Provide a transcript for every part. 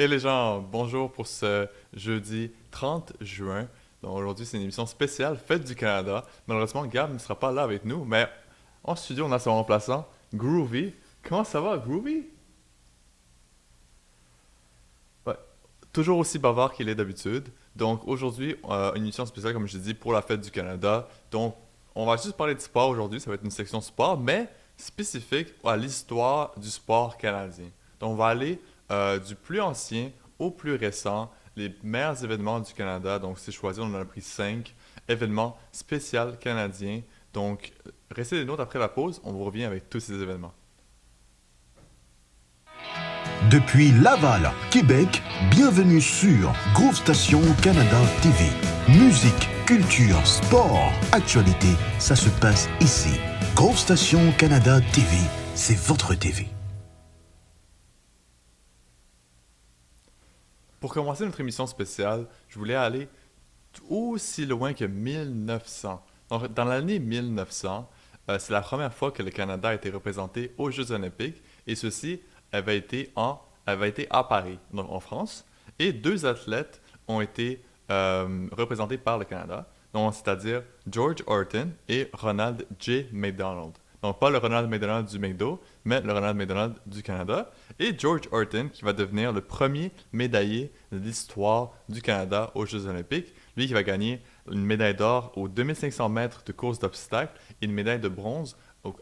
Hey les gens, bonjour pour ce jeudi 30 juin. Donc aujourd'hui, c'est une émission spéciale Fête du Canada. Malheureusement, Gab ne sera pas là avec nous, mais en studio, on a son remplaçant, Groovy. Comment ça va, Groovy? Ouais, toujours aussi bavard qu'il est d'habitude. Donc aujourd'hui, une émission spéciale, comme je l'ai dit, pour la Fête du Canada. Donc, on va juste parler de sport aujourd'hui. Ça va être une section sport, mais spécifique à l'histoire du sport canadien. Donc, on va aller du plus ancien au plus récent, les meilleurs événements du Canada. Donc, c'est choisi, on en a pris 5 événements spéciaux canadiens. Donc, restez des notes après la pause. On vous revient avec tous ces événements. Depuis Laval, Québec, bienvenue sur Groove Station Canada TV. Musique, culture, sport, actualité, ça se passe ici. Groove Station Canada TV, c'est votre TV. Pour commencer notre émission spéciale, je voulais aller aussi loin que 1900. Donc, dans l'année 1900, c'est la première fois que le Canada a été représenté aux Jeux olympiques et ceci avait été à Paris, donc en France. Et deux athlètes ont été représentés par le Canada, donc c'est-à-dire George Orton et Ronald J. McDonald. Donc pas le Ronald McDonald du McDo, mais le Ronald McDonald du Canada. Et George Orton qui va devenir le premier médaillé de l'histoire du Canada aux Jeux olympiques. Lui qui va gagner une médaille d'or aux 2500 mètres de course d'obstacles et une médaille de bronze aux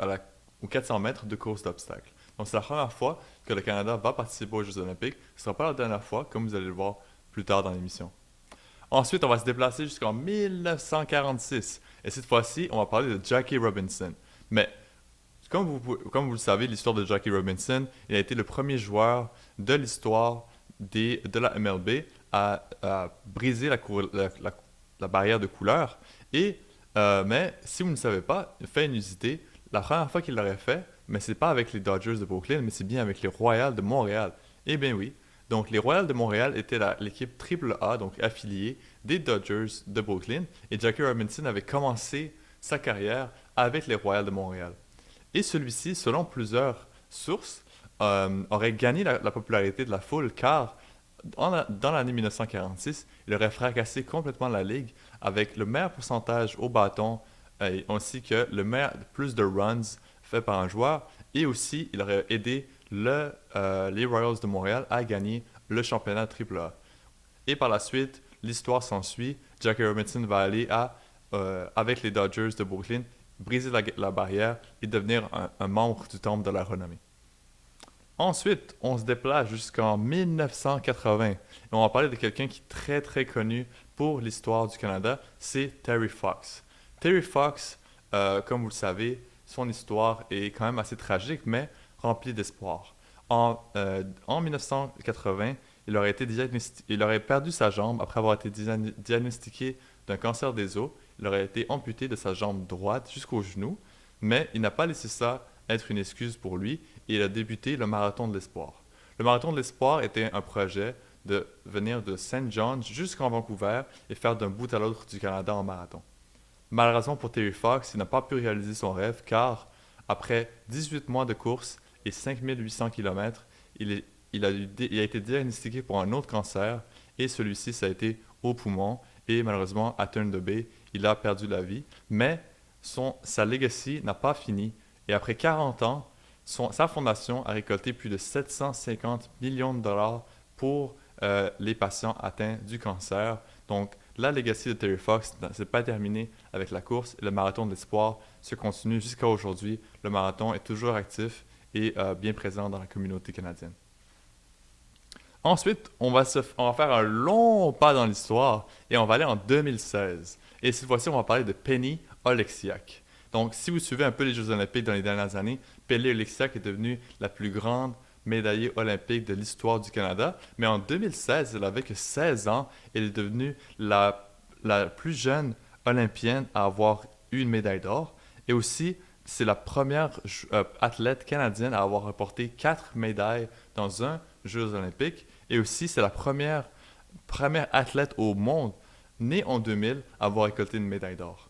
400 mètres de course d'obstacles. Donc c'est la première fois que le Canada va participer aux Jeux olympiques. Ce ne sera pas la dernière fois, comme vous allez le voir plus tard dans l'émission. Ensuite, on va se déplacer jusqu'en 1946. Et cette fois-ci, on va parler de Jackie Robinson. Mais comme vous le savez, l'histoire de Jackie Robinson, il a été le premier joueur de l'histoire de la MLB à briser la barrière de couleur. Mais si vous ne savez pas, fait inusité, la première fois qu'il l'aurait fait, mais c'est pas avec les Dodgers de Brooklyn, mais c'est bien avec les Royals de Montréal. Eh bien oui. Donc les Royals de Montréal étaient l'équipe Triple A, donc affiliée des Dodgers de Brooklyn, et Jackie Robinson avait commencé sa carrière avec les Royals de Montréal. Et celui-ci, selon plusieurs sources, aurait gagné la popularité de la foule car dans l'année 1946, il aurait fracassé complètement la ligue avec le meilleur pourcentage au bâton ainsi que plus de runs faits par un joueur et aussi il aurait aidé les Royals de Montréal à gagner le championnat AAA. Et par la suite, l'histoire s'ensuit. Jackie Robinson va aller avec les Dodgers de Brooklyn briser la barrière et devenir un membre du Temple de la Renommée. Ensuite, on se déplace jusqu'en 1980 et on va parler de quelqu'un qui est très très connu pour l'histoire du Canada, c'est Terry Fox. Terry Fox, comme vous le savez, son histoire est quand même assez tragique mais remplie d'espoir. En 1980, il aurait perdu sa jambe après avoir été diagnostiqué d'un cancer des os. Il aurait été amputé de sa jambe droite jusqu'au genou, mais il n'a pas laissé ça être une excuse pour lui et il a débuté le Marathon de l'Espoir. Le Marathon de l'Espoir était un projet de venir de Saint John's jusqu'en Vancouver et faire d'un bout à l'autre du Canada en marathon. Malheureusement pour Terry Fox, il n'a pas pu réaliser son rêve car, après 18 mois de course et 5800 km, il a été diagnostiqué pour un autre cancer et celui-ci, ça a été au poumon et malheureusement, à Turn the Bay, il a perdu la vie. Mais sa legacy n'a pas fini et après 40 ans, sa fondation a récolté plus de 750 millions de dollars pour les patients atteints du cancer. Donc, la legacy de Terry Fox ne s'est pas terminée avec la course. Le marathon de l'espoir se continue jusqu'à aujourd'hui. Le marathon est toujours actif et bien présent dans la communauté canadienne. Ensuite, on va faire un long pas dans l'histoire et on va aller en 2016. Et cette fois-ci, on va parler de Penny Oleksiak. Donc, si vous suivez un peu les Jeux olympiques dans les dernières années, Penny Oleksiak est devenue la plus grande médaillée olympique de l'histoire du Canada. Mais en 2016, elle avait que 16 ans. Elle est devenue la plus jeune olympienne à avoir eu une médaille d'or. Et aussi, c'est la première athlète canadienne à avoir remporté 4 médailles dans un Jeux olympiques. Et aussi, c'est la première athlète au monde née en 2000 à avoir récolté une médaille d'or.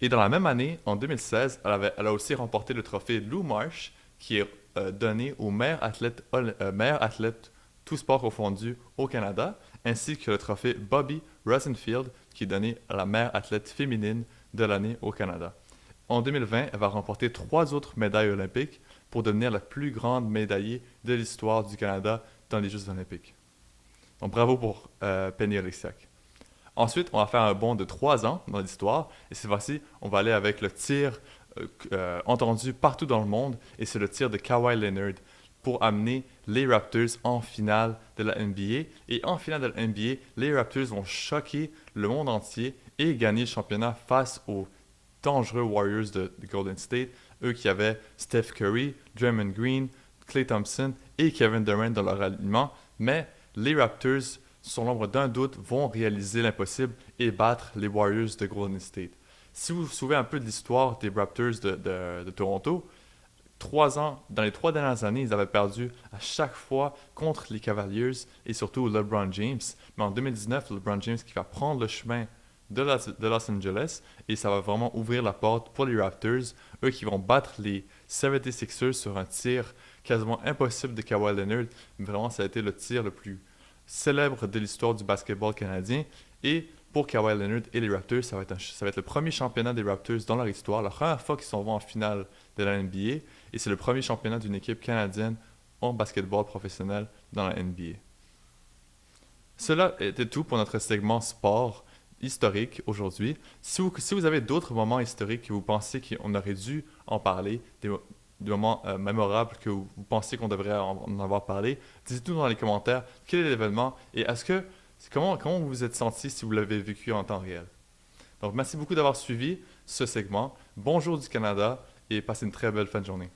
Et dans la même année, en 2016, elle a aussi remporté le trophée Lou Marsh, qui est donné au meilleur athlète tous sports confondus au Canada, ainsi que le trophée Bobby Rosenfield, qui est donné à la meilleure athlète féminine de l'année au Canada. En 2020, elle va remporter 3 autres médailles olympiques pour devenir la plus grande médaillée de l'histoire du Canada dans les Jeux olympiques. Donc bravo pour Penny Oleksiak. Ensuite, on va faire un bond de 3 ans dans l'histoire, et cette fois-ci, on va aller avec le tir entendu partout dans le monde, et c'est le tir de Kawhi Leonard pour amener les Raptors en finale de la NBA. Et en finale de la NBA, les Raptors vont choquer le monde entier et gagner le championnat face aux dangereux Warriors de Golden State, eux qui avaient Steph Curry, Draymond Green, Klay Thompson et Kevin Durant dans leur alignement. Mais les Raptors, sans l'ombre d'un doute, vont réaliser l'impossible et battre les Warriors de Golden State. Si vous vous souvenez un peu de l'histoire des Raptors de Toronto, dans les 3 dernières années, ils avaient perdu à chaque fois contre les Cavaliers et surtout LeBron James. Mais en 2019, LeBron James qui va prendre le chemin de Los Angeles et ça va vraiment ouvrir la porte pour les Raptors, eux qui vont battre les 76ers sur un tir quasiment impossible de Kawhi Leonard. Vraiment, ça a été le tir le plus célèbre de l'histoire du basketball canadien. Et pour Kawhi Leonard et les Raptors, ça va être le premier championnat des Raptors dans leur histoire, la première fois qu'ils sont en finale de la NBA, et c'est le premier championnat d'une équipe canadienne en basketball professionnel dans la NBA. Cela était tout pour notre segment sport historique aujourd'hui. Si vous avez d'autres moments historiques que vous pensez qu'on aurait dû en parler, des moments mémorables que vous pensez qu'on devrait en avoir parlé, dites-nous dans les commentaires quel est l'événement et comment vous vous êtes senti si vous l'avez vécu en temps réel. Donc merci beaucoup d'avoir suivi ce segment. Bonjour du Canada et passez une très belle fin de journée.